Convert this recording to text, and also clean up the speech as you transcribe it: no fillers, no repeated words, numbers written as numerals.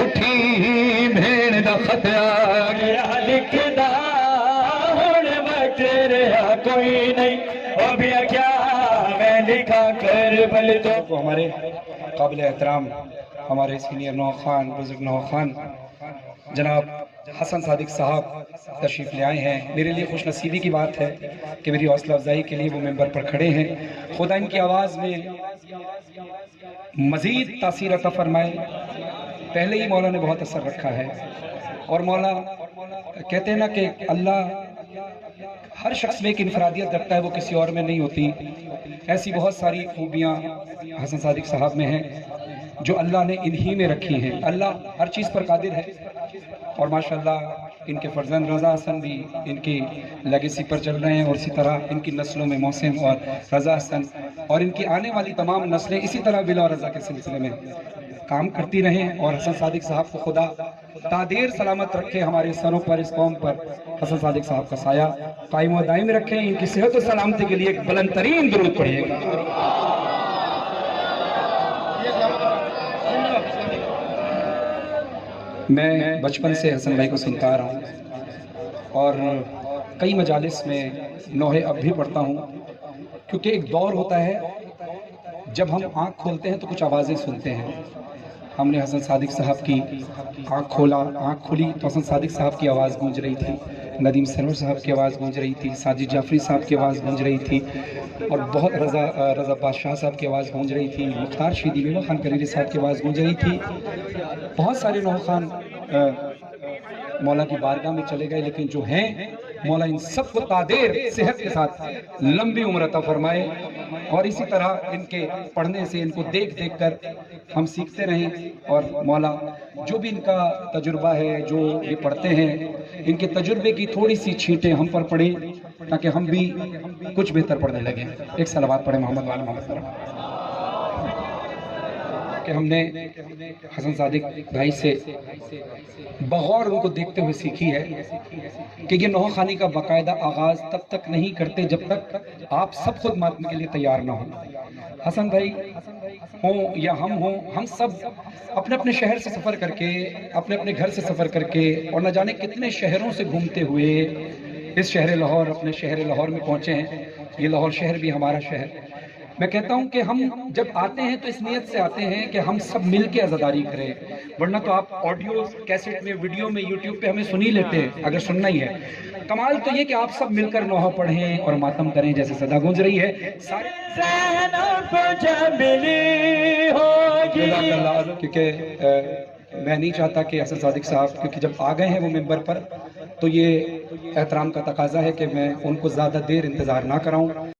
اٹھی بھیڑ دا خطرہ لکھدا ہن وقت رہا کوئی نہیں اب کیا میں لکھا کر بل تو ہمارے قابل احترام ہمارے سینئر نوخان بزرگ نوخان جناب حسن صادق صاحب تشریف لے آئے ہیں. میرے لیے خوش نصیبی کی بات ہے کہ میری حوصلہ افزائی کے لیے وہ ممبر پر کھڑے ہیں. خدا ان کی آواز میں مزید تاثیر عطا فرمائے. پہلے ہی مولا نے بہت اثر رکھا ہے اور مولا کہتے ہیں نا کہ اللہ ہر شخص میں ایک انفرادیت رکھتا ہے وہ کسی اور میں نہیں ہوتی. ایسی بہت ساری خوبیاں حسن صادق صاحب میں ہیں جو اللہ نے انہی میں رکھی ہیں. اللہ ہر چیز پر قادر ہے اور ماشاءاللہ ان کے فرزند رضا حسن بھی ان کی لیگیسی پر چل رہے ہیں اور اسی طرح ان کی نسلوں میں محسن اور رضا حسن اور ان کی آنے والی تمام نسلیں اسی طرح بلا اور رضا کے سلسلے میں کام کرتی رہیں. اور حسن صادق صاحب کو خدا تادیر سلامت رکھے. ہمارے سروں پر اس قوم پر حسن صادق صاحب کا سایہ قائم و دائم رکھیں. ان کی صحت و سلامتی کے لیے ایک بلند ترین درود پڑھیے گا. میں بچپن سے حسن بھائی کو سنتا رہا ہوں اور کئی مجالس میں نوحے اب بھی پڑھتا ہوں کیونکہ ایک دور ہوتا ہے جب ہم آنکھ کھولتے ہیں تو کچھ آوازیں سنتے ہیں. ہم نے حسن صادق صاحب کی آنکھ کھولی تو حسن صادق صاحب کی آواز گونج رہی تھی, ندیم سرور صاحب کی آواز گونج رہی تھی, ساجد جعفری صاحب کی آواز گونج رہی تھی اور بہت رضا بادشاہ صاحب کی آواز گونج رہی تھی, مختار شیدی میوہ خان کلیری صاحب کی آواز گونج رہی تھی. بہت سارے نوخان مولا کی بارگاہ میں چلے گئے لیکن جو ہیں مولا ان سب کو تادیر صحت کے ساتھ لمبی عمر عطا فرمائے اور اسی طرح ان کے پڑھنے سے ان کو دیکھ کر ہم سیکھتے رہیں. اور مولا جو بھی ان کا تجربہ ہے جو یہ پڑھتے ہیں ان کے تجربے کی تھوڑی سی چھینٹیں ہم پر پڑیں تاکہ ہم بھی کچھ بہتر پڑھنے لگیں. ایک صلوات پڑھیں محمد وعلی محمد پر کہ ہم نے حسن صادق بھائی سے بغور ان کو دیکھتے ہوئے سیکھی ہے کہ یہ نوحہ خوانی کا باقاعدہ آغاز تب تک نہیں کرتے جب تک آپ سب خود ماننے کے لیے تیار نہ ہوں. حسن بھائی ہوں یا ہم ہوں, ہم سب اپنے اپنے شہر سے سفر کر کے اپنے اپنے گھر سے سفر کر کے اور نہ جانے کتنے شہروں سے گھومتے ہوئے اس شہر لاہور اپنے شہر لاہور میں پہنچے ہیں. یہ لاہور شہر بھی ہمارا شہر. میں کہتا ہوں کہ ہم جب آتے ہیں تو اس نیت سے آتے ہیں کہ ہم سب مل کے عزاداری کریں, ورنہ تو آپ آڈیو کیسٹ میں ویڈیو میں یوٹیوب پہ ہمیں سن ہی لیتے ہیں اگر سننا ہی ہے. کمال تو یہ کہ آپ سب مل کر نوحہ پڑھیں اور ماتم کریں جیسے صدا گونج رہی ہے. کیونکہ میں نہیں چاہتا کہ حسن صادق صاحب کیونکہ جب آ گئے ہیں وہ ممبر پر تو یہ احترام کا تقاضا ہے کہ میں ان کو زیادہ دیر انتظار نہ کراؤں.